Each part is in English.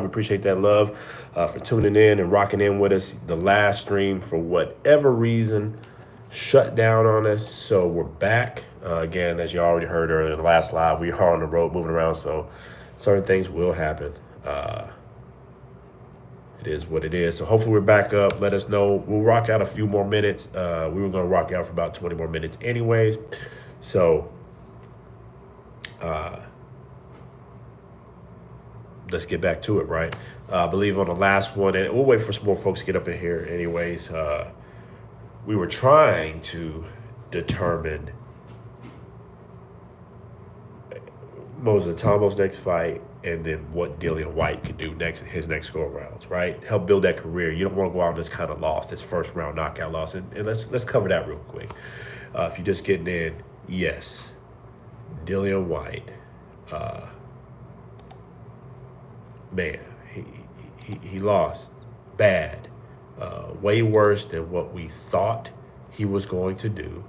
appreciate that love for tuning in and rocking in with us. The last stream, for whatever reason, shut down on us. So we're back. Again, as you already heard earlier in the last live, we are on the road moving around. So certain things will happen. It is what it is. So hopefully we're back up. Let us know. We'll rock out a few more minutes. We were going to rock out for about 20 more minutes anyways. So let's get back to it, right? I believe on the last one, and we'll wait for some more folks to get up in here anyways. We were trying to determine Itaum's next fight, and then what Dillion Whyte could do next, his next go arounds, right? Help build that career. You don't want to go out on this kind of loss, this first round knockout loss, and let's cover that real quick. If you're just getting in, yes, Dillion Whyte, man, he lost bad, way worse than what we thought he was going to do.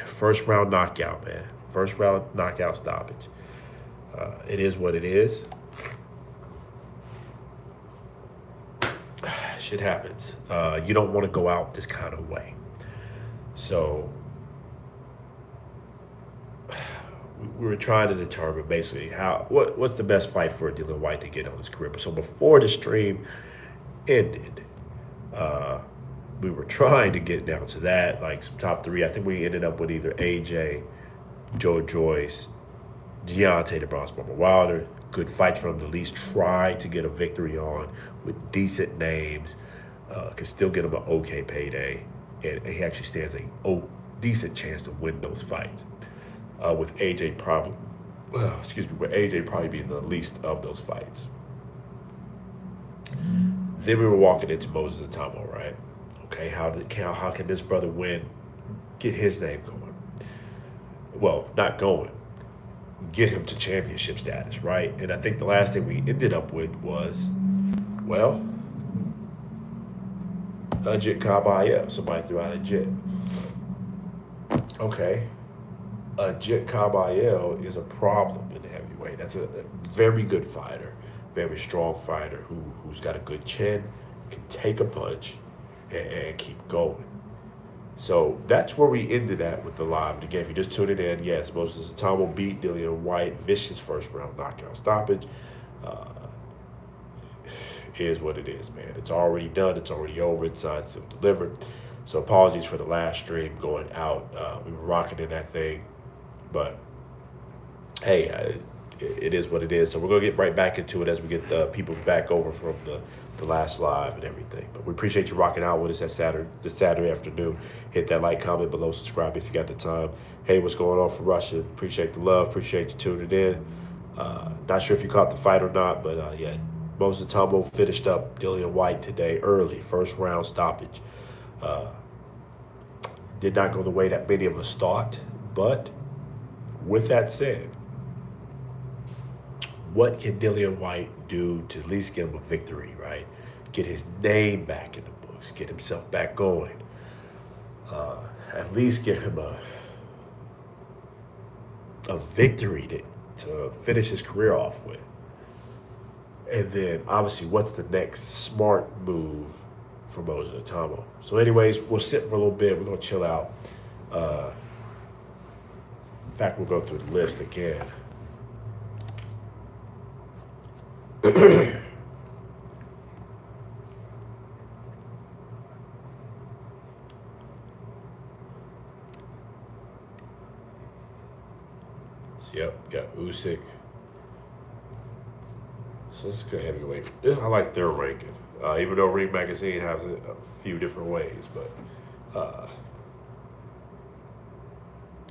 First round knockout, man. First round knockout stoppage. It is what it is. Shit happens. You don't want to go out this kind of way. So we were trying to determine basically what's the best fight for Dillion Whyte to get on his career. So before the stream ended, we were trying to get down to that, like some top three. I think we ended up with either AJ, Joe Joyce, Deontay the Bronze Bomber Wilder. Good fights for him to at least try to get a victory on with decent names. Could still get him an okay payday, and he actually stands a decent chance to win those fights. With AJ probably, with AJ probably being the least of those fights. Then we were walking into Itauma, right? Okay, how can this brother win? Get his name going. Well, not going. Get him to championship status, right? And I think the last thing we ended up with was, well, a Jit Caballero. Somebody threw out a Jit. Okay. A Jit Caballero is a problem in the heavyweight. That's a very good fighter, very strong fighter who's got a good chin, can take a punch, and keep going. So that's where we ended at with the live. And again, if you just tuned it in, yes, Itauma beat Dillion Whyte, vicious first round knockout stoppage. Is what it is, man. It's already done. It's already over. It's signed, still delivered. So apologies for the last stream going out. We were rocking in that thing. But, hey, it is what it is. So we're going to get right back into it as we get people back over from the last live and everything. But we appreciate you rocking out with us this Saturday afternoon. Hit that like, comment below, subscribe if you got the time. Hey, what's going on from Russia? Appreciate the love. Appreciate you tuning in. Not sure if you caught the fight or not, but yeah, Itauma finished up Dillion Whyte today early, first round stoppage. Did not go the way that many of us thought, but with that said, what can Dillion Whyte do to at least get him a victory, right? Get his name back in the books, get himself back going. At least get him a victory to finish his career off with. And then, obviously, what's the next smart move for Itauma? So anyways, we'll sit for a little bit. We're going to chill out. In fact, we'll go through the list again. So, yep, got Usyk. So let's go heavyweight. I like their ranking, even though Ring Magazine has it a few different ways. But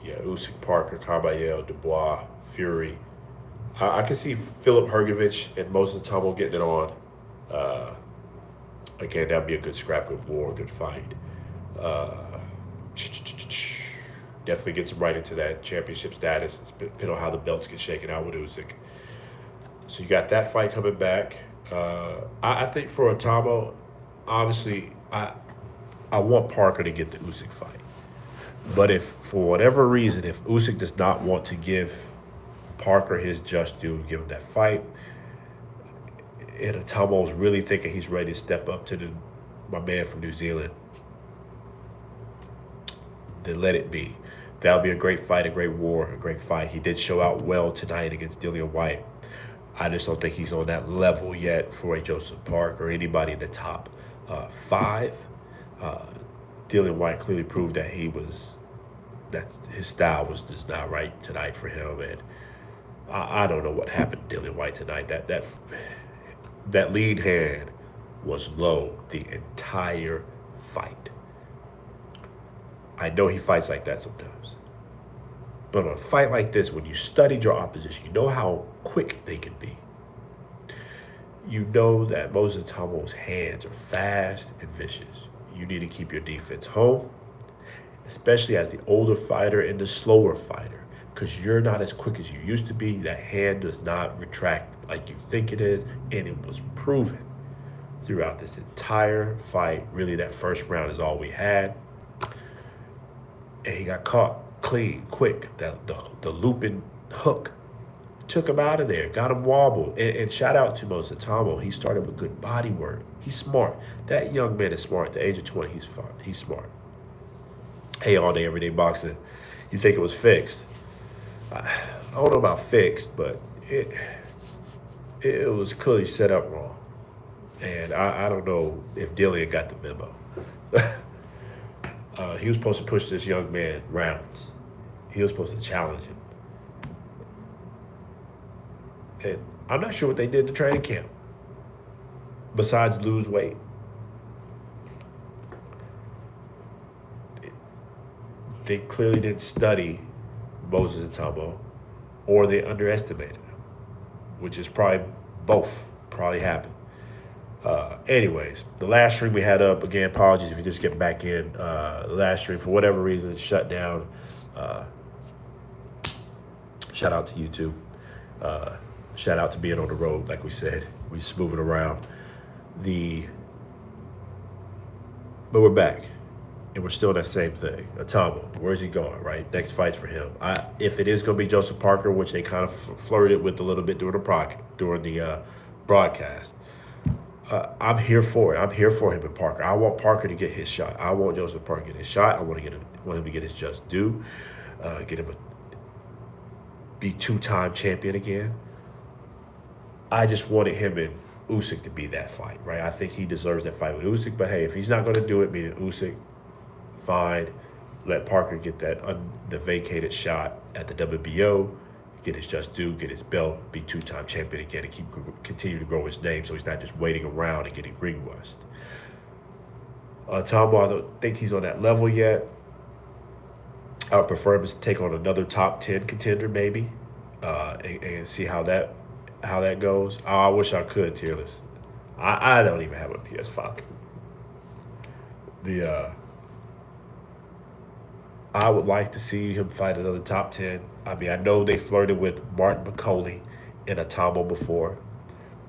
yeah, Usyk, Parker, Caballero, Dubois, Fury. I can see Philip Hrgovic and Itauma getting it on. Again, that'd be a good scrap, good war, good fight. Definitely gets him right into that championship status. Depending on how the belts get shaken out with Usyk. So you got that fight coming back. I think for Itauma, obviously, I want Parker to get the Usyk fight. But if, for whatever reason, if Usyk does not want to give Parker his just due, give him that fight, and Itauma's really thinking he's ready to step up to my man from New Zealand, then let it be. That'll be a great fight, a great war, a great fight. He did show out well tonight against Dillion Whyte. I just don't think he's on that level yet for a Joseph Park or anybody in the top five. Uh, Dillion Whyte clearly proved that his style was just not right tonight for him, and I don't know what happened to Dillion Whyte tonight. That lead hand was low the entire fight. I know he fights like that sometimes. But on a fight like this, when you studied your opposition, you know how quick they can be. You know that Moses Itauma's hands are fast and vicious. You need to keep your defense home, especially as the older fighter and the slower fighter, because you're not as quick as you used to be. That hand does not retract like you think it is, and it was proven throughout this entire fight. Really, that first round is all we had. And he got caught clean, quick. The looping hook took him out of there, got him wobbled. And shout out to Moses Itauma. He started with good body work. He's smart. That young man is smart. At the age of 20, he's fun. He's smart. Hey, all day, everyday boxing. You think it was fixed? I don't know about fixed, but it was clearly set up wrong. And I don't know if Dillion got the memo. He was supposed to push this young man rounds. He was supposed to challenge him. And I'm not sure what they did in the training camp besides lose weight. They clearly didn't study Moses Itauma, or they underestimated him, which is probably both probably happened. Anyways, the last stream we had up, again, apologies if you just get back in. The last stream, for whatever reason, shut down. Shout out to YouTube. Shout out to being on the road, like we said. We just moving around. But we're back. And we're still in that same thing. Itauma, where's he going, right? Next fight's for him. If it is going to be Joseph Parker, which they kind of flirted with a little bit during the broadcast, I'm here for it. I'm here for him and Parker. I want Parker to get his shot. I want Joseph Parker to get his shot. I want him to get his just due. Get him be two-time champion again. I just wanted him and Usyk to be that fight, right? I think he deserves that fight with Usyk. But hey, if he's not going to do it, meaning Usyk, fine. Let Parker get the vacated shot at the WBO. Get his just due, get his belt, be two-time champion again, and continue to grow his name, so he's not just waiting around and getting ring rust. Itauma, I don't think he's on that level yet. I would prefer him to take on another top 10 contender, maybe, and see how that goes. Oh, I wish I could, Tearless. I don't even have a PS5. I would like to see him fight another top 10. I mean, I know they flirted with Martin McCauley and Itauma before.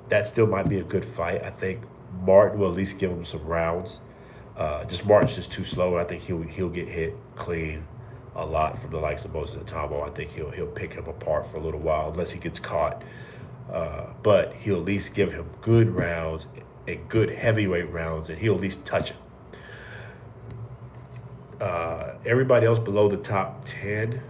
That still might be a good fight. I think Martin will at least give him some rounds. Martin's just too slow, and I think he'll get hit clean a lot from the likes of Moses Itauma. I think he'll pick him apart for a little while unless he gets caught. But he'll at least give him good rounds and good heavyweight rounds, and he'll at least touch him. Everybody else below the top 10,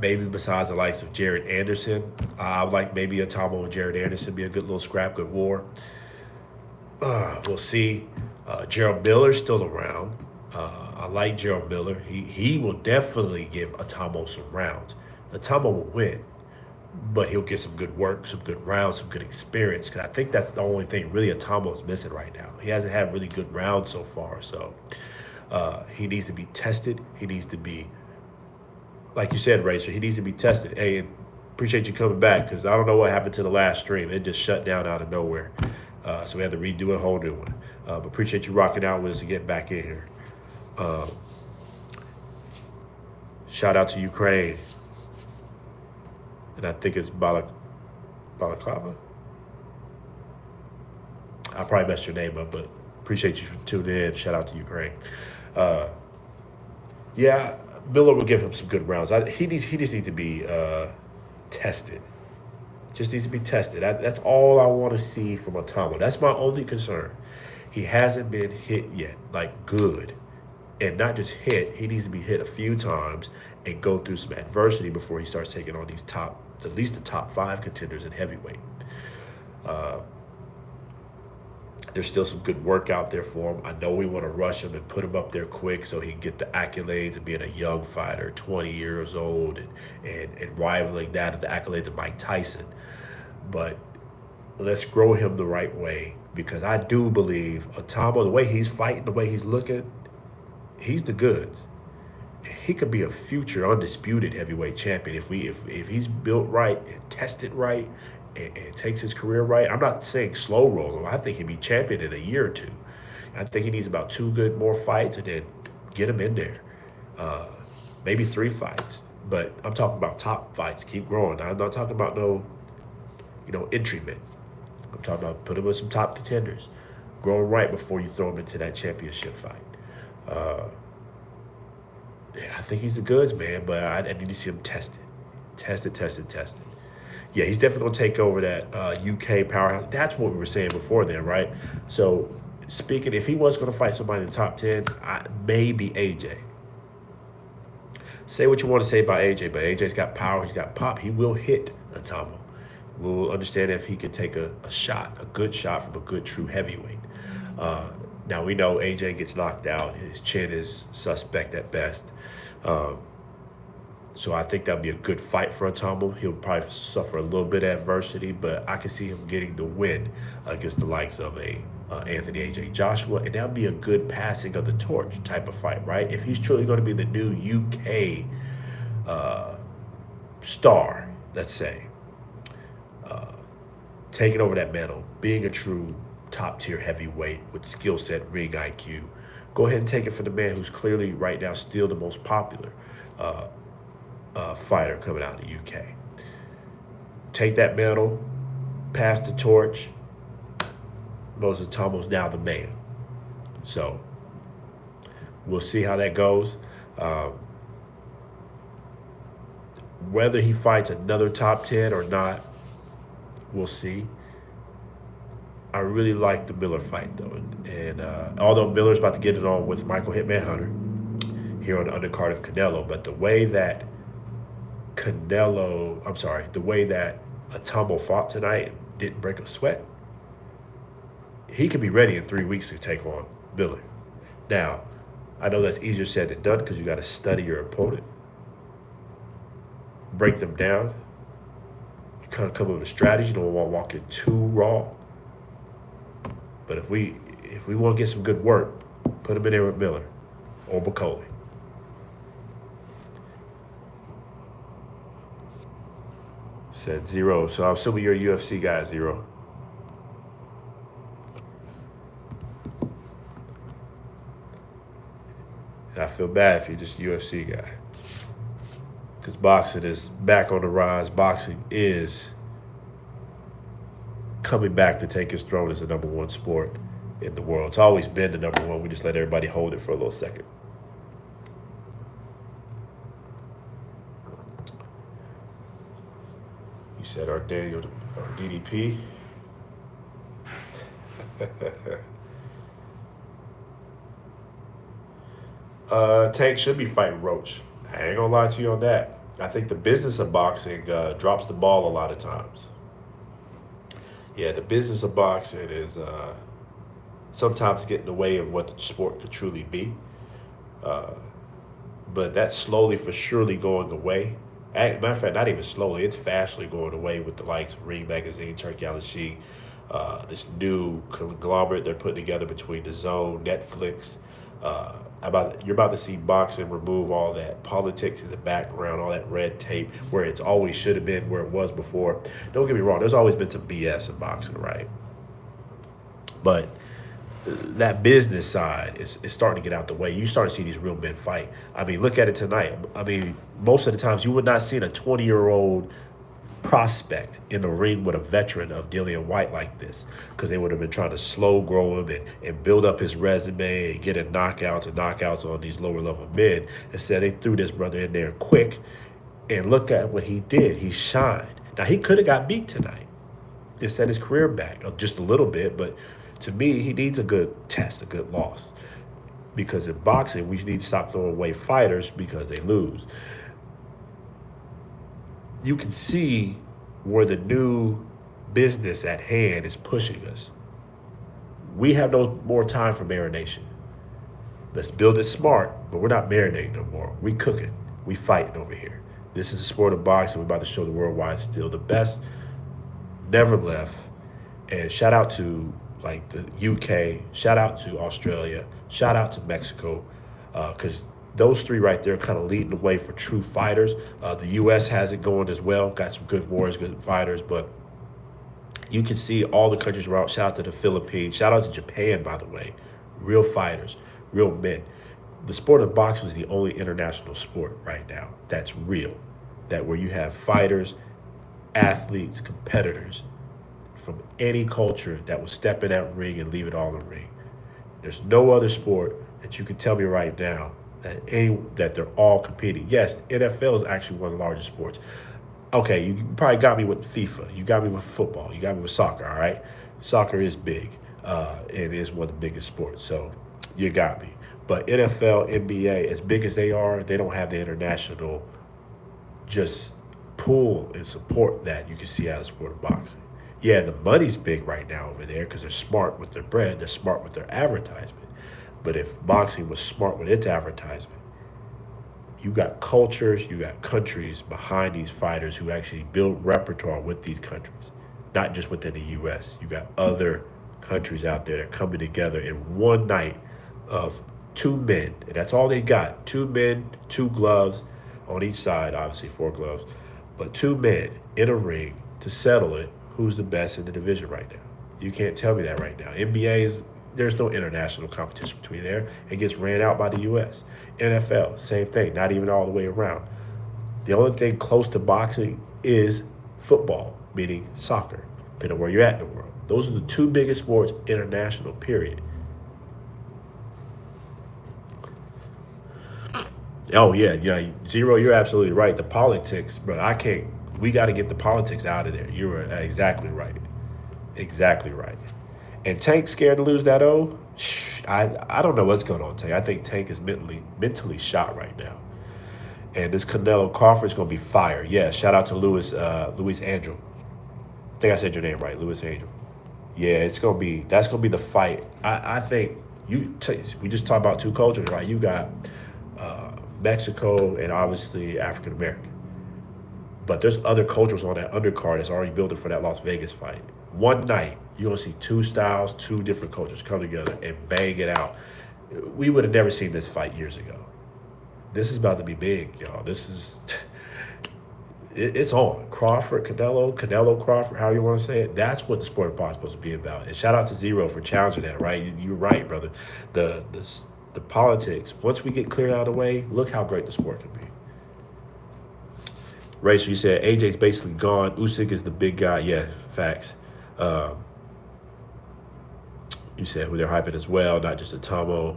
maybe besides the likes of Jared Anderson, I would like maybe Itauma and Jared Anderson be a good little scrap, good war. We'll see. Gerald Miller's still around. I like Gerald Miller. He will definitely give Itauma some rounds. Itauma will win, but he'll get some good work, some good rounds, some good experience. Because I think that's the only thing really Itauma is missing right now. He hasn't had really good rounds so far. So he needs to be tested. He needs to be, like you said, Racer, he needs to be tested. Hey, appreciate you coming back, because I don't know what happened to the last stream. It just shut down out of nowhere. So we had to redo a whole new one. But appreciate you rocking out with us and getting back in here. Shout out to Ukraine. And I think it's Balaclava. I probably messed your name up, but appreciate you for tuning in. Shout out to Ukraine. Miller will give him some good rounds. He just needs to be tested. Just needs to be tested. That's all I want to see from Itauma. That's my only concern. He hasn't been hit yet, like good. And not just hit, he needs to be hit a few times and go through some adversity before he starts taking on these at least the top five contenders in heavyweight. There's still some good work out there for him. I know we want to rush him and put him up there quick so he can get the accolades of being a young fighter, 20 years old, and rivaling that of the accolades of Mike Tyson. But let's grow him the right way, because I do believe Itauma, the way he's fighting, the way he's looking, he's the goods. He could be a future undisputed heavyweight champion if he's built right and tested right and takes his career right. I'm not saying slow roll him. I think he'd be champion in a year or two. I think he needs about two more fights and then get him in there. Maybe 3 fights. But I'm talking about top fights. Keep growing. I'm not talking about no, entrymen. I'm talking about put him with some top contenders. Grow him right before you throw him into that championship fight. Yeah, I think he's the goods, man, but I need to see him tested. Tested. Yeah, he's definitely going to take over that UK powerhouse. That's what we were saying before then, right? So, speaking, if he was going to fight somebody in the top 10, maybe AJ. Say what you want to say about AJ, but AJ's got power, he's got pop. He will hit Itauma. We'll understand if he can take a good shot from a good true heavyweight. Now, we know AJ gets knocked out. His chin is suspect at best. So I think that'll be a good fight for Itauma. He'll probably suffer a little bit of adversity, but I can see him getting the win against the likes of a Anthony AJ Joshua, and that'll be a good passing of the torch type of fight, right? If he's truly going to be the new UK star, let's say, taking over that mantle, being a true top-tier heavyweight with skill set, ring IQ, go ahead and take it from the man who's clearly right now still the most popular fighter coming out of the UK. Take that mantle, pass the torch. Moses Itauma's now the man. So we'll see how that goes. Whether he fights another top 10 or not, we'll see. I really like the Miller fight, though. And although Miller's about to get it on with Michael Hitman Hunter here on the undercard of Canelo, but the way that Itauma fought tonight and didn't break a sweat, he could be ready in 3 weeks to take on Miller. Now, I know that's easier said than done because you got to study your opponent, break them down, you kind of come up with a strategy. You don't want to walk in too raw. But if we want to get some good work, put him in there with Miller or McCauley. Said Zero. So I'm assuming you're a UFC guy, Zero. And I feel bad if you're just a UFC guy. Because boxing is back on the rise. Boxing is coming back to take his throne as the number one sport in the world. It's always been the number one. We just let everybody hold it for a little second. You said our Daniel, our DDP. Tank should be fighting Roach. I ain't gonna lie to you on that. I think the business of boxing drops the ball a lot of times. Yeah, the business of boxing is sometimes get in the way of what the sport could truly be. But that's slowly for surely going away. Matter of fact, not even slowly, it's fastly going away with the likes of Ring Magazine, Turkey Al Sheik, this new conglomerate they're putting together between the Zone, Netflix. You're about to see boxing remove all that politics in the background, all that red tape, where it's always should have been where it was before. Don't get me wrong, there's always been some BS in boxing, right? But that business side is starting to get out the way. You start to see these real men fight. I mean, look at it tonight. I mean, most of the times you would not see a 20-year-old prospect in the ring with a veteran of Dillion Whyte like this, because they would have been trying to slow grow him and build up his resume and get in knockouts on these lower level men. Instead, they threw this brother in there quick, and look at what he did. He shined. Now, he could have got beat tonight. It set his career back just a little bit, but to me, he needs a good test, a good loss. Because in boxing, we need to stop throwing away fighters because they lose. You can see where the new business at hand is pushing us. We have no more time for marination. Let's build it smart, but we're not marinating no more. We cooking. We fighting over here. This is a sport of boxing. We're about to show the world why it's still the best. Never left. And shout out to like the UK. Shout out to Australia. Shout out to Mexico. Because those three right there kind of leading the way for true fighters. The US has it going as well. Got some good warriors, good fighters. But you can see all the countries around. Shout out to the Philippines. Shout out to Japan, by the way. Real fighters, real men. The sport of boxing is the only international sport right now that's real. That where you have fighters, athletes, competitors from any culture that will step in that ring and leave it all in the ring. There's no other sport that you can tell me right now that they're all competing. Yes, NFL is actually one of the largest sports. Okay, you probably got me with FIFA. You got me with football. You got me with soccer, all right? Soccer is big. It is one of the biggest sports, so you got me. But NFL, NBA, as big as they are, they don't have the international just pull and support that you can see out of the sport of boxing. Yeah, the money's big right now over there because they're smart with their bread. They're smart with their advertisement. But if boxing was smart with its advertisement, you got cultures, you got countries behind these fighters who actually build repertoire with these countries, not just within the U.S. You got other countries out there that are coming together in one night of two men, and that's all they got. Two men, two gloves on each side, obviously four gloves, but two men in a ring to settle it. Who's the best in the division right now? You can't tell me that right now. NBA is there's no international competition between there. It gets ran out by the U.S. NFL, same thing, not even all the way around. The only thing close to boxing is football, meaning soccer, depending on where you're at in the world. Those are the two biggest sports, international, period. Oh, yeah, Zero, you're absolutely right. The politics, bro, we got to get the politics out of there. You were exactly right. Exactly right. And Tank's scared to lose that O. I don't know what's going on, Tank. I think Tank is mentally shot right now. And this Canelo Crawford is going to be fire. Yeah, shout out to Luis Angel. I think I said your name right, Luis Angel. Yeah, that's gonna be the fight. I think we just talked about two cultures, right? You got Mexico and obviously African American. But there's other cultures on that undercard that's already building for that Las Vegas fight. One night, you're gonna see two styles, two different cultures come together and bang it out. We would have never seen this fight years ago. This is about to be big, y'all. This is it's on. Crawford, Canelo Crawford, how you want to say it. That's what the sport of boxing is supposed to be about. And shout out to Zero for challenging that, right? You're right, brother. The politics, once we get cleared out of the way, look how great the sport can be. Rachel, you said AJ's basically gone. Usyk is the big guy. Yeah, facts. You said who they're hyping as well, not just Itauma.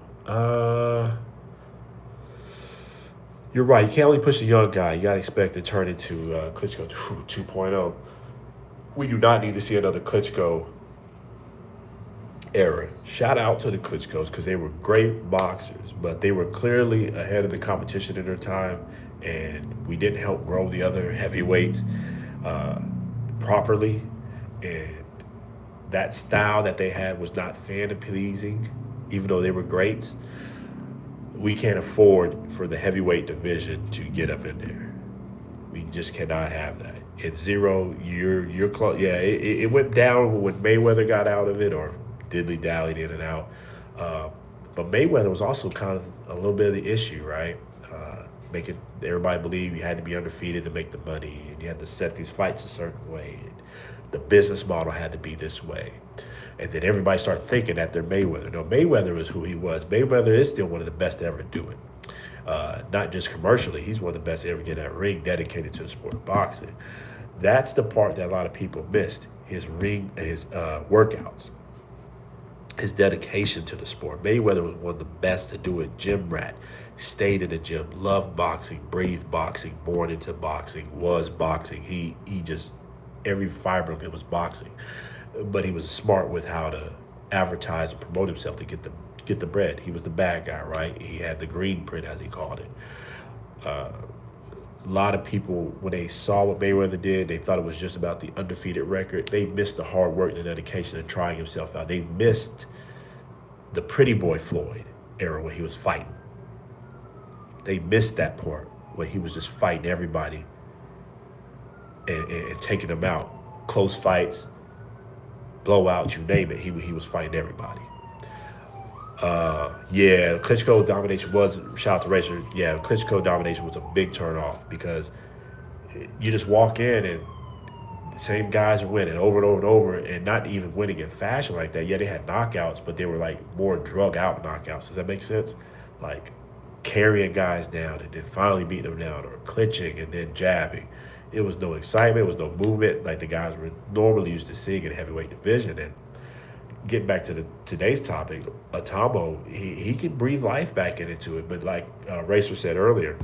You're right. You can't only push the young guy. You got to expect to turn into Klitschko 2.0. We do not need to see another Klitschko era. Shout out to the Klitschkos because they were great boxers, but they were clearly ahead of the competition in their time, and we didn't help grow the other heavyweights properly. And that style that they had was not fan pleasing, even though they were greats. We can't afford for the heavyweight division to get up in there. We just cannot have that. At Zero, you're close. Yeah, it went down when Mayweather got out of it, or diddly-dallied in and out. But Mayweather was also kind of a little bit of the issue, right? Making everybody believe you had to be undefeated to make the money, and you had to set these fights a certain way, and the business model had to be this way. And then everybody started thinking that they're Mayweather. No, Mayweather is who he was. Mayweather is still one of the best to ever do it. Not just commercially, he's one of the best to ever get in that ring dedicated to the sport of boxing. That's the part that a lot of people missed. His workouts, his dedication to the sport. Mayweather was one of the best to do it. Gym rat, stayed in the gym, loved boxing, breathed boxing, born into boxing, was boxing. He just every fiber of him was boxing, but he was smart with how to advertise and promote himself to get the bread. He was the bad guy, right? He had the green print, as he called it. A lot of people, when they saw what Mayweather did, they thought it was just about the undefeated record. They missed the hard work and the dedication and trying himself out. They missed the pretty boy Floyd era when he was fighting. They missed that part when he was just fighting everybody and taking them out. Close fights, blowouts, you name it. He was fighting everybody. Yeah, Klitschko domination was, shout out to Racer. Yeah, Klitschko domination was a big turn off because you just walk in and the same guys are winning over and over and over and not even winning in fashion like that. Yeah, they had knockouts, but they were like more drug out knockouts. Does that make sense? Like carrying guys down and then finally beating them down or clinching and then jabbing. It was no excitement. It was no movement like the guys were normally used to seeing in the heavyweight division. And getting back to today's topic, Atomo, he can breathe life back into it. But like Racer said earlier,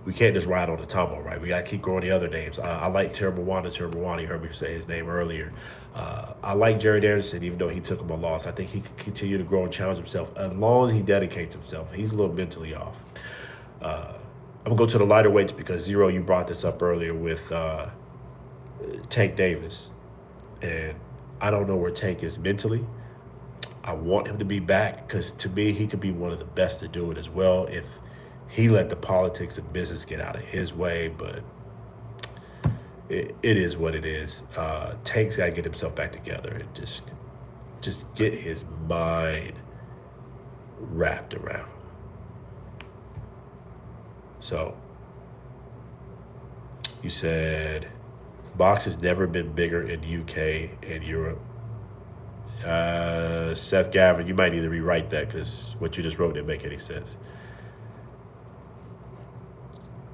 we can't just ride on Atomo, right? We got to keep growing the other names. I like Tirumoana. You heard me say his name earlier. I like Jared Anderson, even though he took him a loss. I think he can continue to grow and challenge himself as long as he dedicates himself. He's a little mentally off. I'm going to go to the lighter weights because, Zero, you brought this up earlier with Tank Davis. And I don't know where Tank is mentally. I want him to be back because, to me, he could be one of the best to do it as well if he let the politics and business get out of his way. But it is what it is. Tank's got to get himself back together and just get his mind wrapped around. So, you said boxing's never been bigger in UK and Europe. Seth Gavin, you might need to rewrite that because what you just wrote didn't make any sense.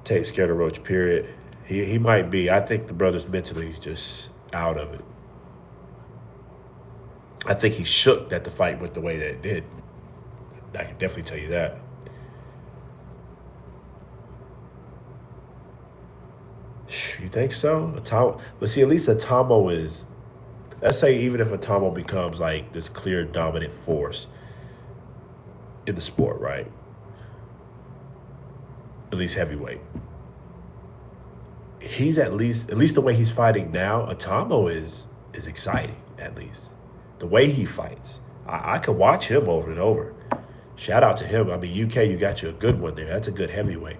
Take scared of Roach, period. He might be. I think the brother's mentally just out of it. I think he shook that the fight went the way that it did. I can definitely tell you that. You think so? Atomo, but see, at least Atomo is, let's say even if Atomo becomes like this clear dominant force in the sport, right? At least heavyweight. He's at least the way he's fighting now, Atomo is exciting, at least. The way he fights. I could watch him over and over. Shout out to him. I mean, UK, you got you a good one there. That's a good heavyweight.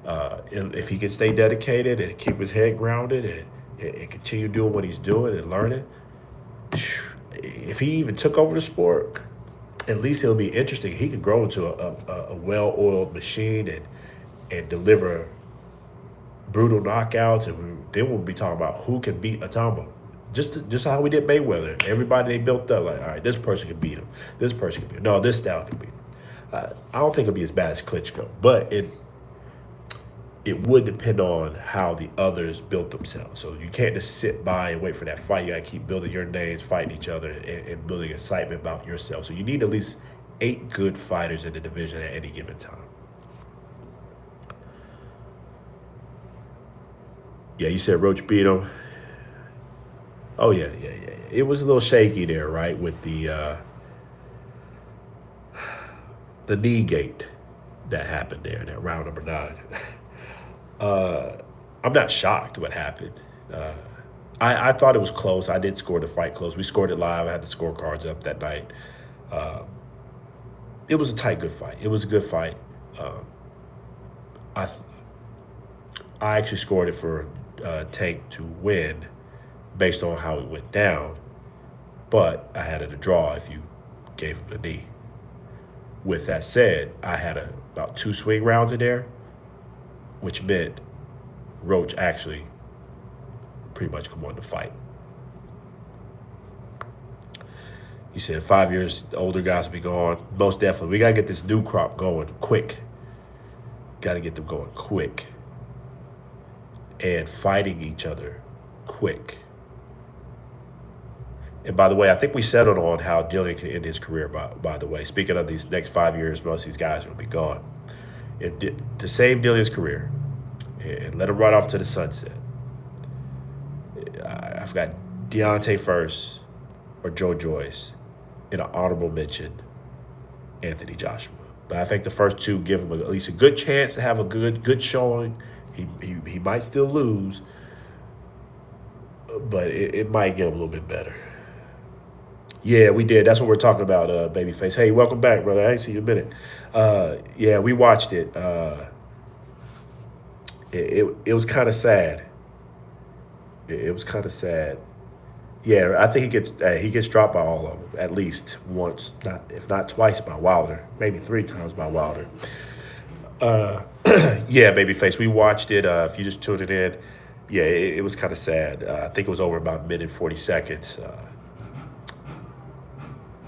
If he can stay dedicated and keep his head grounded and continue doing what he's doing and learning, if he even took over the sport, at least it'll be interesting. He could grow into a well-oiled machine and deliver brutal knockouts, and then we'll be talking about who can beat Atomo. Just how we did Mayweather. Everybody they built up, like, all right, this person can beat him. This person can beat him. No, this style can beat him. I don't think it'll be as bad as Klitschko, but it would depend on how the others built themselves. So you can't just sit by and wait for that fight. You got to keep building your names, fighting each other, and building excitement about yourself. So you need at least 8 good fighters in the division at any given time. Yeah, you said Roach beat him. Oh, yeah. It was a little shaky there, right, with the knee gate that happened there in that round number 9. I'm not shocked what happened. I thought it was close. I did score the fight close. We scored it live. I had the scorecards up that night. It was a tight, good fight. It was a good fight. I actually scored it for Tank to win based on how it went down, but I had it a draw if you gave him the knee. With that said, I had about 2 swing rounds in there, which meant Roach actually pretty much won the fight. He said 5 years, the older guys will be gone. Most definitely. We got to get this new crop going quick. Got to get them going quick. And fighting each other quick. And by the way, I think we settled on how Dillion can end his career, by the way. Speaking of these next 5 years, most of these guys will be gone. To save Dillion's career and let him run off to the sunset, I've got Deontay first or Joe Joyce in an honorable mention, Anthony Joshua. But I think the first two give him at least a good chance to have a good showing. He might still lose, but it might get a little bit better. Yeah, we did. That's what we're talking about, Babyface. Hey, welcome back, brother. I ain't seen you in a minute. Yeah, we watched it. It was kind of sad. It was kind of sad. Yeah, I think he gets dropped by all of them at least once, not if not twice by Wilder, maybe 3 times by Wilder. Yeah, Babyface, we watched it. If you just tuned it in, yeah, it was kind of sad. I think it was over about a minute and 40 seconds.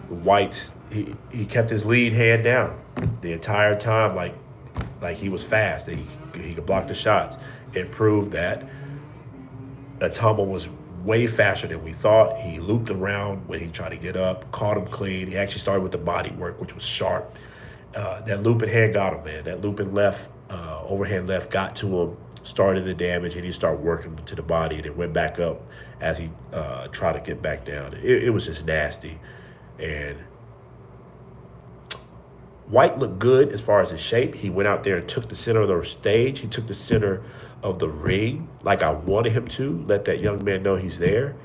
Whyte, he kept his lead hand down the entire time, like he was fast. He could block the shots. It proved that Itauma was way faster than we thought. He looped around when he tried to get up, caught him clean. He actually started with the body work, which was sharp. That looping hand got him, man. That looping left, overhand left got to him, started the damage, and he started working to the body, and it went back up as he tried to get back down. It was just nasty. And Whyte looked good as far as his shape. He went out there and took the center of the stage. He took the center of the ring like I wanted him to, let that young man know he's there.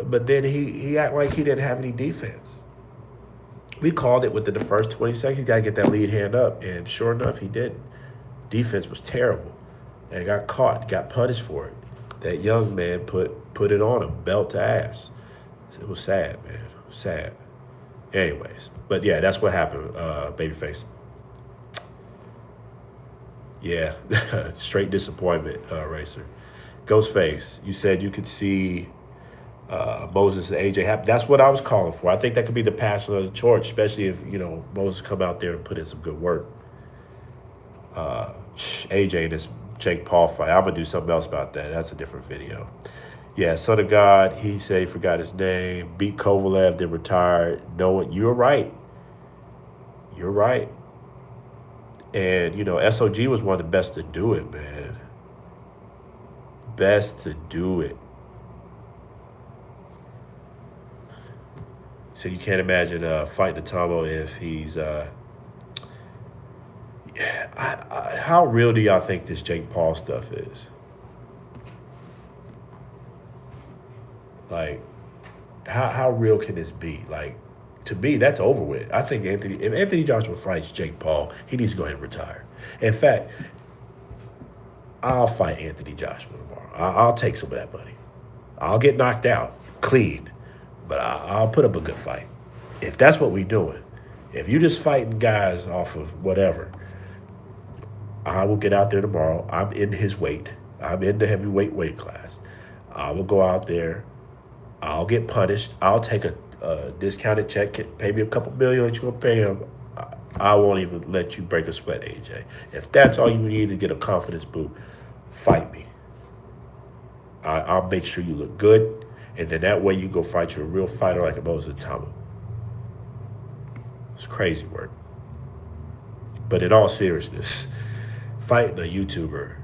But then he acted like he didn't have any defense. We called it within the first 20 seconds. He's got to get that lead hand up. And sure enough, he didn't. Defense was terrible. And got caught, got punished for it. That young man put it on him, belt to ass. It was sad, man. Sad. Anyways, but yeah, that's what happened, Babyface. Yeah, straight disappointment, Racer. Ghostface, you said you could see Moses and AJ happy. That's what I was calling for. I think that could be the passing of the torch, especially if, Moses come out there and put in some good work. AJ and this Jake Paul fight. I'm going to do something else about that. That's a different video. Yeah, Son of God, he said he forgot his name. Beat Kovalev, then retired. No, you're right. You're right. And, SOG was one of the best to do it, man. Best to do it. So you can't imagine fighting Itauma if he's... how real do y'all think this Jake Paul stuff is? Like, how real can this be? Like, to me, that's over with. I think if Anthony Joshua fights Jake Paul, he needs to go ahead and retire. In fact, I'll fight Anthony Joshua tomorrow. I'll take some of that money. I'll get knocked out clean, but I'll put up a good fight. If that's what we're doing, if you're just fighting guys off of whatever, I will get out there tomorrow. I'm in his weight. I'm in the heavyweight weight class. I will go out there. I'll get punished. I'll take a discounted check, pay me a couple million that you're going to pay him. I won't even let you break a sweat, AJ. If that's all you need to get a confidence boost, fight me. I'll make sure you look good, and then that way you go fight you a real fighter like a Moses Itauma. It's crazy work. But in all seriousness, fighting a YouTuber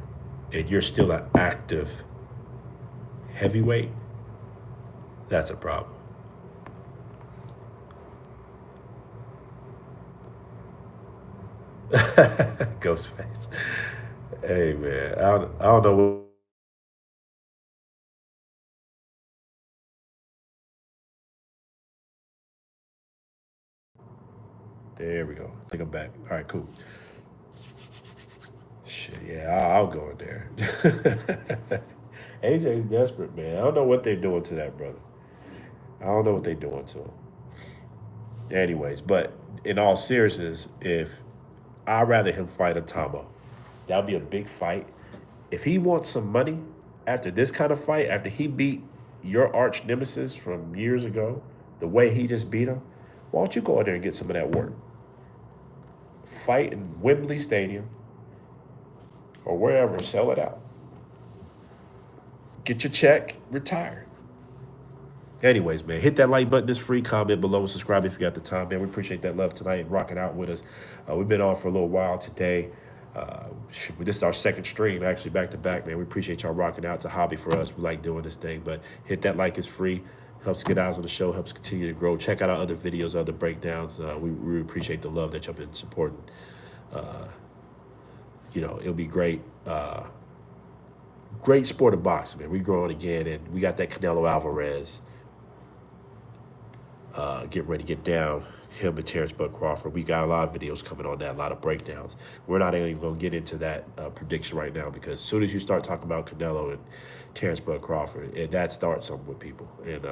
and you're still an active heavyweight, that's a problem. Ghostface. Hey, man. I don't know what. There we go. I think I'm back. All right, cool. Shit, yeah, I'll go in there. AJ's desperate, man. I don't know what they're doing to that brother. I don't know what they're doing to him. Anyways, but in all seriousness, if I'd rather him fight a Itauma, that would be a big fight. If he wants some money after this kind of fight, after he beat your arch nemesis from years ago, the way he just beat him, why don't you go in there and get some of that work? Fight in Wembley Stadium or wherever, sell it out. Get your check, retire. Anyways, man, hit that like button. It's free. Comment below and subscribe if you got the time, man. We appreciate that love tonight. Rocking out with us. We've been on for a little while today. This is our second stream, actually, back to back, man. We appreciate y'all rocking out. It's a hobby for us. We like doing this thing, but hit that like. It's free. Helps get eyes on the show. Helps continue to grow. Check out our other videos, other breakdowns. We really appreciate the love that y'all been supporting. It'll be great. Great sport of boxing, man. We growing again, and we got that Canelo Alvarez getting ready to get down. Him and Terrence Bud Crawford. We got a lot of videos coming on that, a lot of breakdowns. We're not even going to get into that prediction right now, because as soon as you start talking about Canelo and Terrence Bud Crawford, that starts something with people. And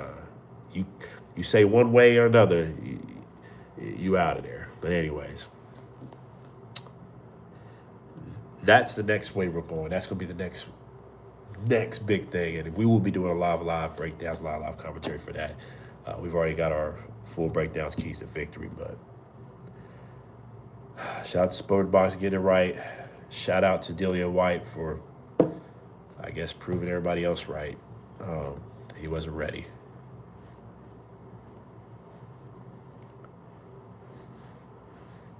you say one way or another, you out of there. But anyways, that's the next way we're going. That's going to be the next big thing, and we will be doing a lot of live breakdowns, a lot of live commentary for that. We've already got our full breakdowns, keys to victory, but shout out to Sport Box getting it right. Shout out to Dillion Whyte for, I guess, proving everybody else right. He wasn't ready.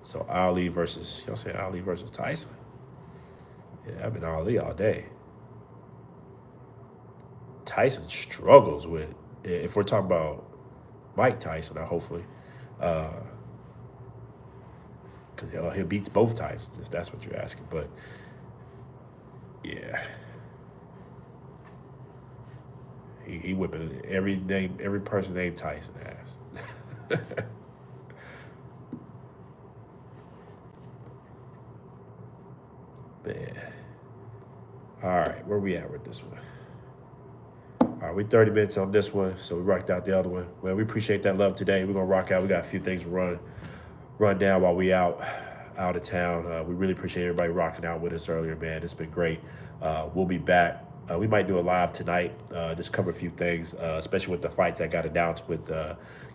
So Ali versus, y'all say Ali versus Tyson? Yeah, I've been Ali all day. Tyson struggles with, if we're talking about Mike Tyson, hopefully, because he beats both Tysons, if that's what you're asking. But yeah, he whipping every person named Tyson ass. Man. All right, where we at with this one? All right, we're 30 minutes on this one, so we rocked out the other one. Well, we appreciate that love today. We're going to rock out. We got a few things to run down while we out of town. We really appreciate everybody rocking out with us earlier, man. It's been great. We'll be back. We might do a live tonight, just cover a few things, especially with the fights that got announced with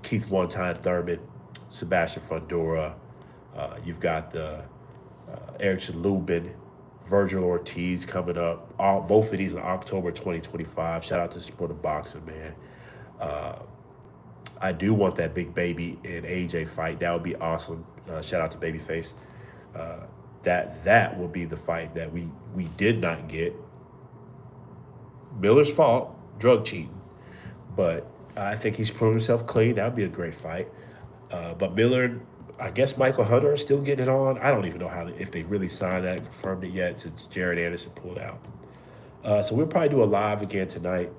Keith One-Time Thurman, Sebastian Fundora. You've got the Erickson Lubin, Virgil Ortiz coming up. Both of these in October 2025. Shout out to the sport of boxing, man. I do want that Big Baby and AJ fight. That would be awesome. Shout out to Babyface. That will be the fight that we did not get. Miller's fault, drug cheating. But I think he's proven himself clean. That would be a great fight. But Miller, I guess Michael Hunter is still getting it on. I don't even know if they really signed that and confirmed it yet, since Jared Anderson pulled out. So we'll probably do a live again tonight.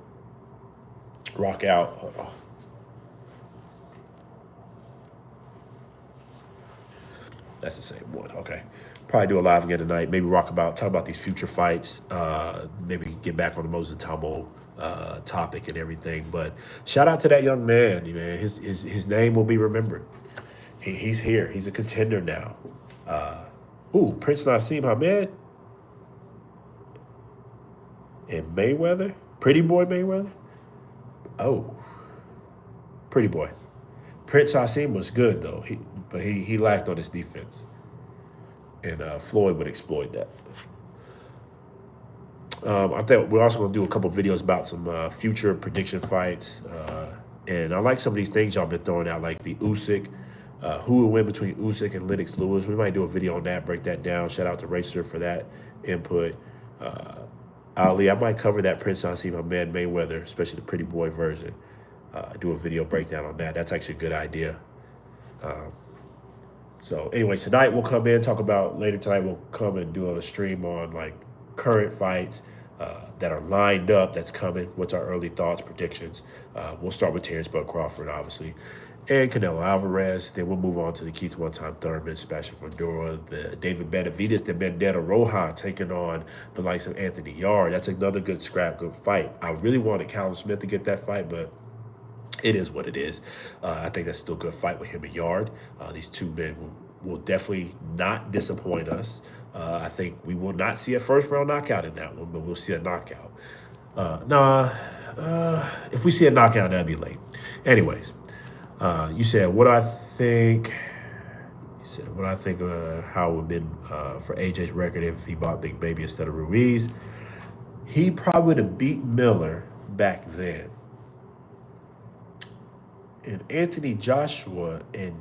Rock out. That's the same one. Okay. Probably do a live again tonight. Maybe talk about these future fights. Maybe get back on the Moses Itouma topic and everything. But shout out to that young man. His name will be remembered. He's here. He's a contender now. Prince Nassim Hamed and Mayweather. Pretty boy Mayweather. Oh, pretty boy. Prince Nassim was good though. But he lacked on his defense, and Floyd would exploit that. I think we're also going to do a couple videos about some future prediction fights, and I like some of these things y'all been throwing out, like the Usyk. Who will win between Usyk and Lennox Lewis? We might do a video on that, break that down. Shout out to Racer for that input. Ali, I might cover that Prince Nassim Hamed Mayweather, especially the pretty boy version. Do a video breakdown on that. That's actually a good idea. So anyways, tonight we'll come in, later tonight we'll come and do a stream on like current fights that are lined up, that's coming. What's our early thoughts, predictions? We'll start with Terrence Bud Crawford, obviously, and Canelo Alvarez. Then we'll move on to the Keith One-Time Thurman, Sebastian Fundora, the David Benavidez, the Vendetta Roja taking on the likes of Anthony Yarde. That's another good fight. I really wanted Callum Smith to get that fight, but it is what it is. I think that's still a good fight with him and Yarde. These two men will definitely not disappoint us. I think we will not see a first-round knockout in that one, but we'll see a knockout. If we see a knockout, that'd be late. Anyways, you said what I think. You said what I think how it would have been for AJ's record if he bought Big Baby instead of Ruiz. He probably would have beat Miller back then. And Anthony Joshua and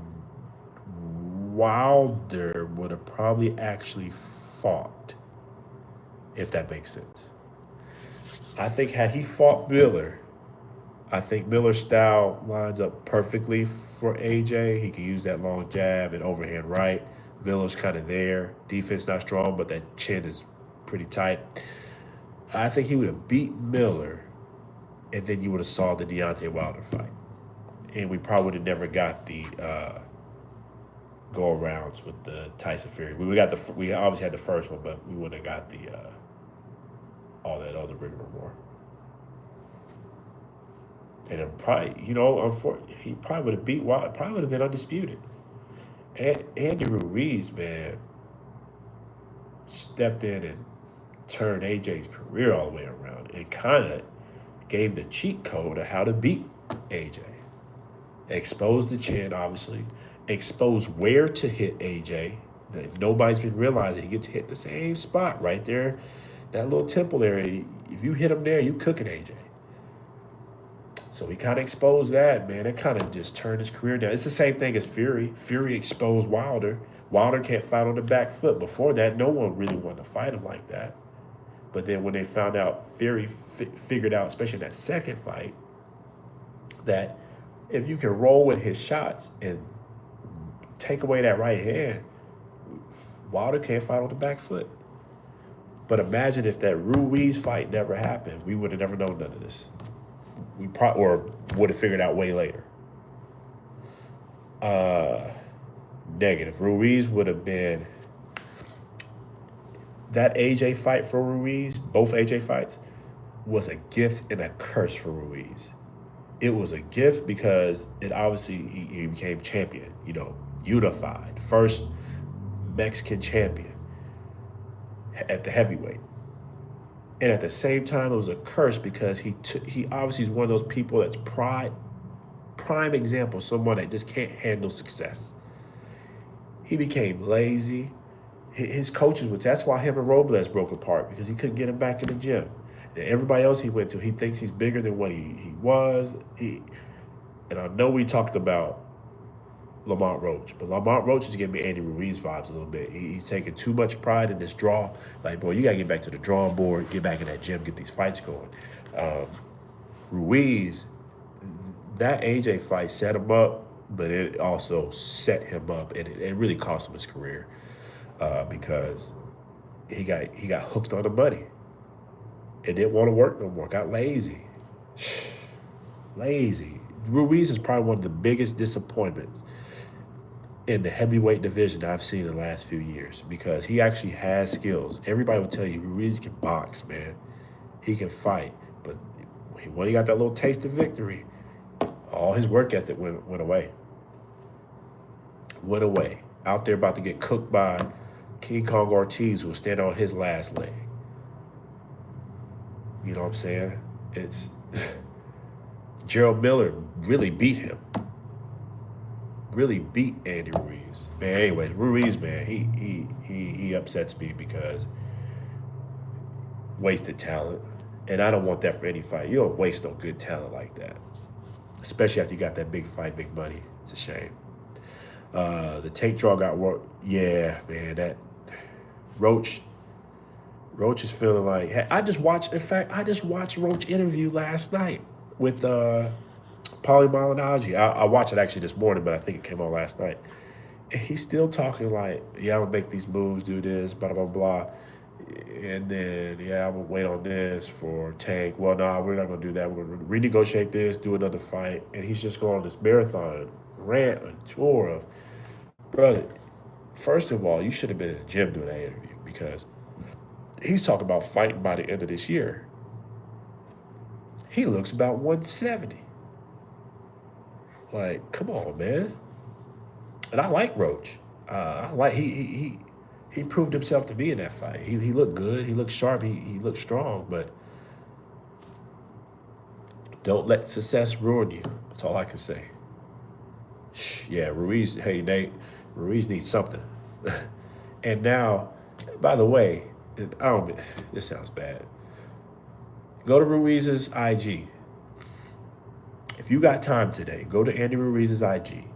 Wilder would have probably actually fought, if that makes sense. I think had he fought Miller, I think Miller's style lines up perfectly for AJ. He can use that long jab and overhand right. Miller's kind of there. Defense not strong, but that chin is pretty tight. I think he would have beat Miller, and then you would have saw the Deontay Wilder fight. And we probably would have never got the go arounds with the Tyson Fury. We obviously had the first one, but we wouldn't have got the all that other rigmarole. And it probably, he probably would have beat Wilder. Probably would have been undisputed. And Andy Ruiz, man, stepped in and turned AJ's career all the way around and kind of gave the cheat code of how to beat AJ. Exposed the chin, obviously. Exposed where to hit AJ. If nobody's been realizing, he gets hit the same spot right there, that little temple area. If you hit him there, you cooking AJ. So he kind of exposed that, man. It kind of just turned his career down. It's the same thing as Fury. Fury exposed Wilder. Wilder can't fight on the back foot. Before that, no one really wanted to fight him like that. But then when they found out, Fury figured out, especially in that second fight, that if you can roll with his shots and take away that right hand, Wilder can't fight on the back foot. But imagine if that Ruiz fight never happened. We would have never known none of this. We or would have figured out way later. Negative. Ruiz would have been that AJ fight for Ruiz. Both AJ fights was a gift and a curse for Ruiz. It was a gift because it obviously he became champion. Unified, first Mexican champion at the heavyweight. And at the same time, it was a curse because he obviously is one of those people that's prime example, someone that just can't handle success. He became lazy. His coaches that's why him and Robles broke apart, because he couldn't get him back in the gym. And everybody else he went to, he thinks he's bigger than what he was. And I know we talked about Lamont Roach, but Lamont Roach is giving me Andy Ruiz vibes a little bit. He's taking too much pride in this draw. Like, boy, you got to get back to the drawing board, get back in that gym, get these fights going. Ruiz, that AJ fight set him up, but it also set him up, and it really cost him his career because he got hooked on the money. It didn't want to work no more. Got lazy. Lazy. Ruiz is probably one of the biggest disappointments in the heavyweight division I've seen in the last few years, because he actually has skills. Everybody will tell you Ruiz can box, man. He can fight. But when he got that little taste of victory, all his work ethic went away. Went away. Out there about to get cooked by King Kong Ortiz, who was standing on his last leg. You know what I'm saying? It's Gerald Miller really beat him. Really beat Andy Ruiz. Man, anyways, Ruiz, man, he upsets me because wasted talent. And I don't want that for any fight. You don't waste no good talent like that. Especially after you got that big fight, big money. It's a shame. The tank draw got worked. Yeah, man, that Roach is feeling like, hey, I just watched Roach interview last night with Paulie Malignaggi. I watched it actually this morning, but I think it came on last night. And he's still talking like, yeah, I'm gonna make these moves, do this, blah, blah, blah. And then, yeah, I'm gonna wait on this for Tank. Well, no, we're not gonna do that. We're gonna renegotiate this, do another fight. And he's just going on this marathon rant and tour of, brother, first of all, you should have been in the gym doing that interview, because he's talking about fighting by the end of this year. He looks about 170. Like, come on, man. And I like Roach. He proved himself to me in that fight. He looked good. He looked sharp. He looked strong. But don't let success ruin you. That's all I can say. Yeah, Ruiz. Hey, Nate. Ruiz needs something. And now, by the way, this sounds bad. Go to Ruiz's IG. If you got time today, go to Andy Ruiz's IG.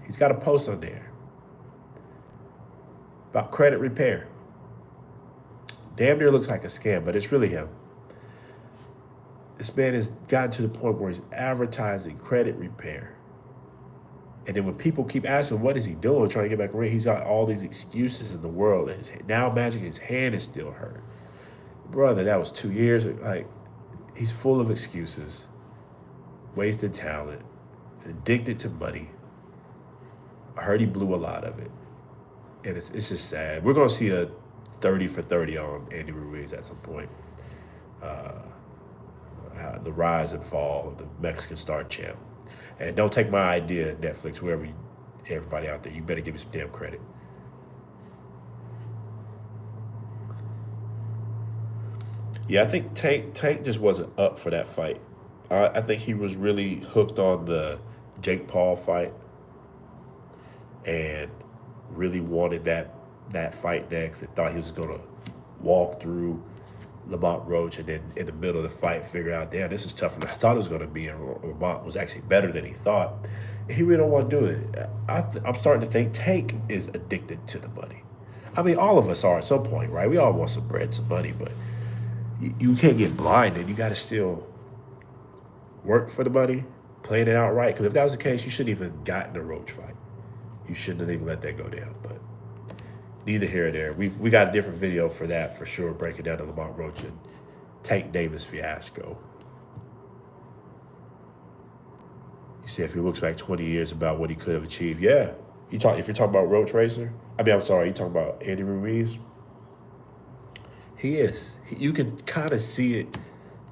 He's got a post on there. about credit repair. Damn near looks like a scam, but it's really him. This man has gotten to the point where he's advertising credit repair. And then when people keep asking, what is he doing, trying to get back in, he's got all these excuses in the world. And now imagine his hand is still hurt. Brother, that was 2 years. Like, he's full of excuses, wasted talent, addicted to money. I heard he blew a lot of it. And it's just sad. We're going to see a 30 for 30 on Andy Ruiz at some point. The rise and fall of the Mexican star champ. And don't take my idea, Netflix, everybody out there, you better give me some damn credit. Yeah, I think Tank just wasn't up for that fight. I think he was really hooked on the Jake Paul fight and really wanted that fight next and thought he was going to walk through Lamont Roach and then in the middle of the fight figure out, damn, this is tougher than I thought it was going to be. And Lamont was actually better than he thought. He really don't want to do it. I'm starting to think Tank is addicted to the money. I mean, all of us are at some point, right? We all want some bread, some money, but you can't get blinded. You got to still work for the money, playing it out right. Because if that was the case, you shouldn't even gotten a Roach fight. You shouldn't have even let that go down. But neither here or there. We got a different video for that for sure, breaking down the Lamont Roach and Tank Davis fiasco. You see, if he looks back 20 years about what he could have achieved, yeah. If you're talking about Roach Racer, I'm sorry, you talking about Andy Ruiz? He is. You can kind of see it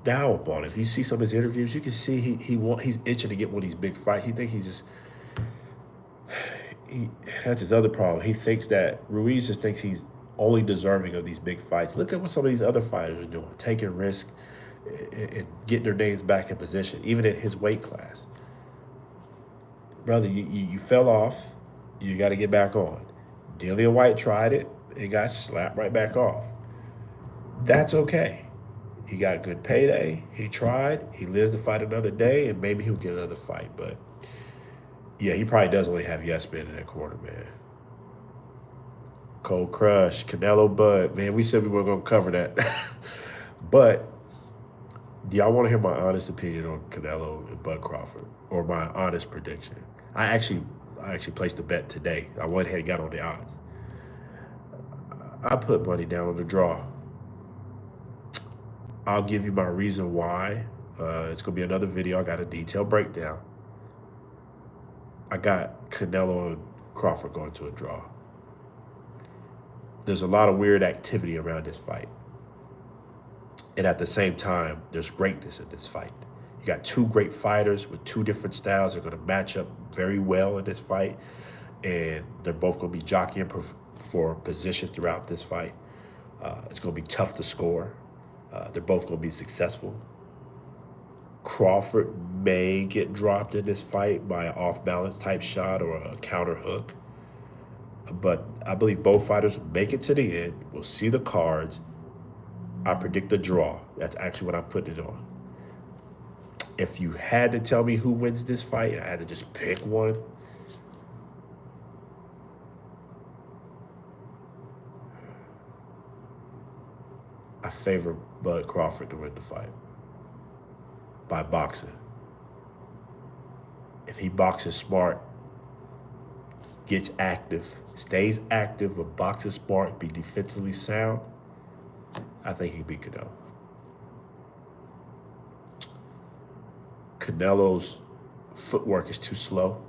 now upon it. If you see some of his interviews, you can see he's itching to get one of these big fights. He thinks that's his other problem. He thinks that Ruiz just thinks he's only deserving of these big fights. Look at what some of these other fighters are doing, taking risks and getting their names back in position, even in his weight class. Brother, you fell off. You got to get back on. Dillion Whyte tried it and got slapped right back off. That's okay. He got a good payday. He tried. He lives to fight another day, and maybe he'll get another fight. But yeah, he probably does only have yes men in that corner, man. Cold Crush, Canelo Bud. Man, we said we weren't going to cover that. But do y'all want to hear my honest opinion on Canelo and Bud Crawford? Or my honest prediction? I actually placed a bet today. I went ahead and got on the odds. I put money down on the draw. I'll give you my reason why. It's going to be another video. I got a detailed breakdown. I got Canelo and Crawford going to a draw. There's a lot of weird activity around this fight. And at the same time, there's greatness in this fight. You got two great fighters with two different styles. They're going to match up very well in this fight. And they're both going to be jockeying for position throughout this fight. It's going to be tough to score. They're both going to be successful. Crawford may get dropped in this fight by an off-balance type shot or a counter hook. But I believe both fighters will make it to the end. We'll see the cards. I predict a draw. That's actually what I'm putting it on. If you had to tell me who wins this fight, I had to just pick one. I favor Bud Crawford to win the fight by boxing. If he boxes smart, gets active, stays active, but boxes smart, be defensively sound, I think he beat Canelo. Canelo's footwork is too slow.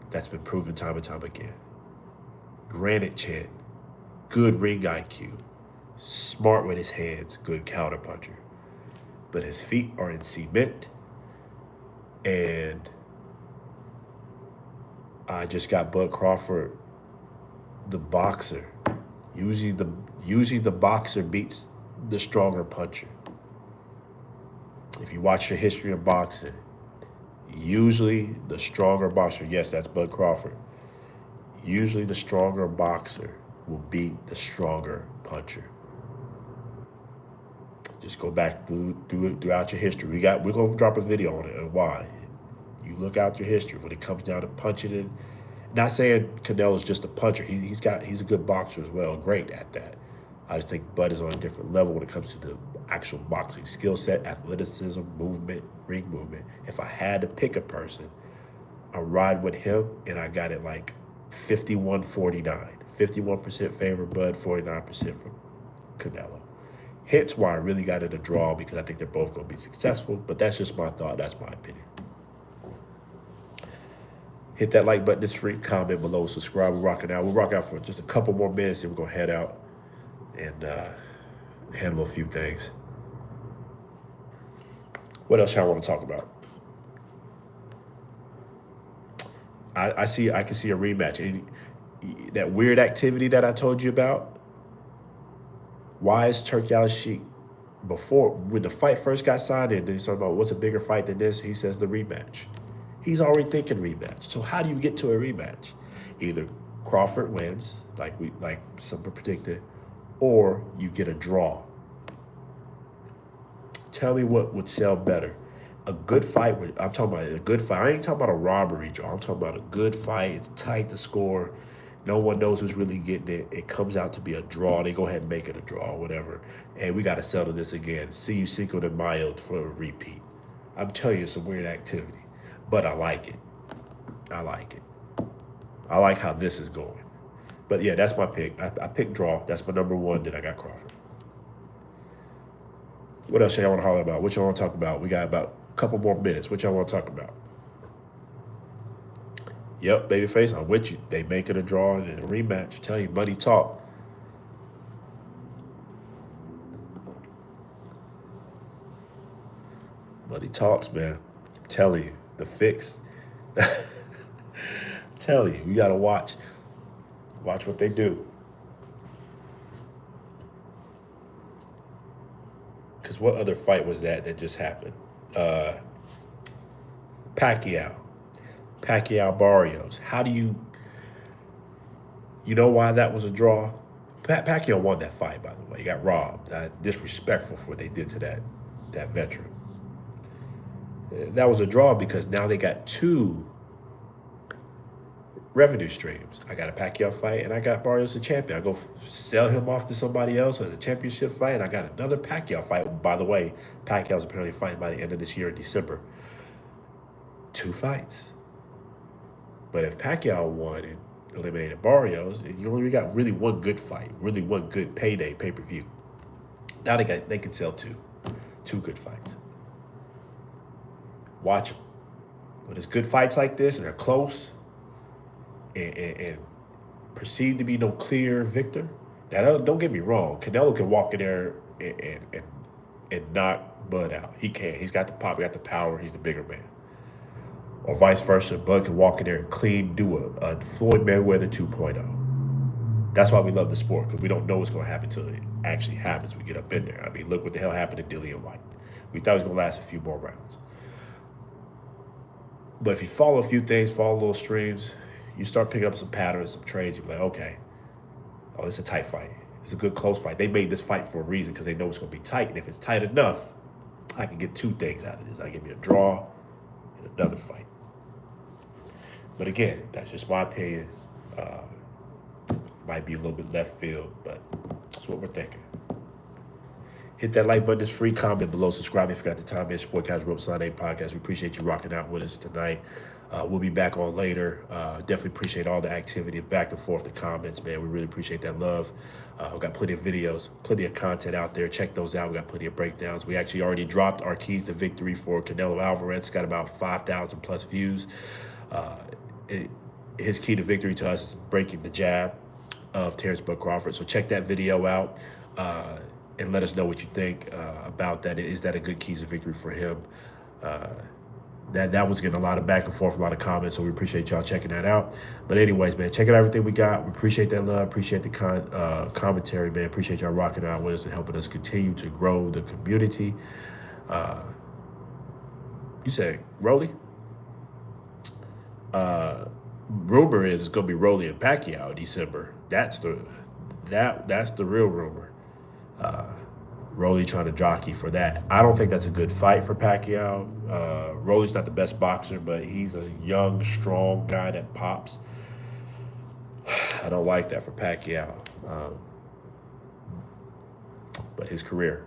That's been proven time and time again. Granite chin, good ring IQ, smart with his hands, good counterpuncher. But his feet are in cement, and I just got Bud Crawford, the boxer. Usually the boxer beats the stronger puncher. If you watch the history of boxing, usually the stronger boxer, yes, that's Bud Crawford. Usually the stronger boxer will beat the stronger puncher. Just go back throughout your history. We're gonna drop a video on it and why. You look out your history when it comes down to punching it Not saying Canelo's just a puncher. He's a good boxer as well. Great at that. I just think Bud is on a different level when it comes to the actual boxing skill set, athleticism, movement, ring movement. If I had to pick a person, I ride with him, and I got it like 51-49. 51% favor Bud, 49% for Canelo. Hence why I really got it a draw, because I think they're both going to be successful. But that's just my thought. That's my opinion. Hit that like button. It's free. Comment below. Subscribe. We're rocking out. We'll rock out for just a couple more minutes, and we're going to head out and handle a few things. What else y'all want to talk about? I can see a rematch. And that weird activity that I told you about. Why is Turki Al-Sheikh, before, when the fight first got signed in, he's talking about what's a bigger fight than this? He says the rematch. He's already thinking rematch. So how do you get to a rematch? Either Crawford wins, like some predicted, or you get a draw. Tell me what would sell better. A good fight, I'm talking about a good fight. I ain't talking about a robbery draw. I'm talking about a good fight. It's tight to score. No one knows who's really getting it. It comes out to be a draw. They go ahead and make it a draw or whatever. And we got to settle this again. See you Cinco de Mayo for a repeat. I'm telling you, it's a weird activity. But I like it. I like it. I like how this is going. But yeah, that's my pick. I picked draw. That's my number one. Then I got Crawford. What else y'all want to holler about? What y'all want to talk about? We got about a couple more minutes. What y'all want to talk about? Yep, babyface, I'm with you. They make it a draw and a rematch. Tell you, money talk. Money talks, man. I'm telling you, the fix. Telling you, we gotta watch what they do. Because what other fight was that just happened? Pacquiao Barrios. How do you know why that was a draw? Pacquiao won that fight, by the way. He got robbed. Disrespectful for what they did to that veteran. That was a draw because now they got two revenue streams. I got a Pacquiao fight, and I got Barrios a champion. I go sell him off to somebody else as a championship fight, and I got another Pacquiao fight. By the way, Pacquiao's apparently fighting by the end of this year in December. 2 fights. But if Pacquiao won and eliminated Barrios, you only got really one good fight, really one good payday pay-per-view. Now they can sell two good fights. Watch them. But it's good fights like this, and they're close, and perceived to be no clear victor. Now, don't get me wrong. Canelo can walk in there and knock Bud out. He can. He's got the pop. He got the power. He's the bigger man. Or vice versa. Bud can walk in there and do a Floyd Mayweather 2.0. That's why we love the sport, because we don't know what's going to happen until it actually happens. We get up in there. I mean, look what the hell happened to Dillion Whyte. We thought it was going to last a few more rounds. But if you follow a few things, follow little streams, you start picking up some patterns, some trades. You're like, okay, oh, it's a tight fight. It's a good close fight. They made this fight for a reason, because they know it's going to be tight. And if it's tight enough, I can get 2 things out of this. I can get me a draw and another fight. But again, that's just my opinion. Might be a little bit left field, but that's what we're thinking. Hit that like button. It's free. Comment below. Subscribe if you got the time. It's Sport Guys Rope Sunday podcast. We appreciate you rocking out with us tonight. We'll be back on later. Definitely appreciate all the activity, back and forth, the comments, man. We really appreciate that love. We've got plenty of videos, plenty of content out there. Check those out. We got plenty of breakdowns. We actually already dropped our keys to victory for Canelo Alvarez. It's got about 5,000 plus views. His key to victory to us is breaking the jab of Terrence Bud Crawford. So check that video out and let us know what you think about that. Is that a good keys to victory for him? That was getting a lot of back and forth, a lot of comments, so we appreciate y'all checking that out. But anyways, man, check out everything we got. We appreciate that love, appreciate the commentary, man. Appreciate y'all rocking out with us and helping us continue to grow the community. You said Rolly? Rumor is it's gonna be Rolly and Pacquiao in December. That's the real rumor. Rolly trying to jockey for that. I don't think that's a good fight for Pacquiao. Rolly's not the best boxer, but he's a young, strong guy that pops. I don't like that for Pacquiao. But his career.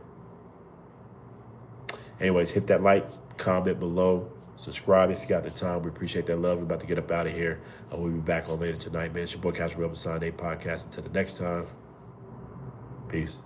Anyways, hit that like, comment below, subscribe if you got the time. We appreciate that love. We're about to get up out of here. We'll be back on later tonight, man. It's your boy, Castle Rebel Sign 8 podcast. Until the next time, peace.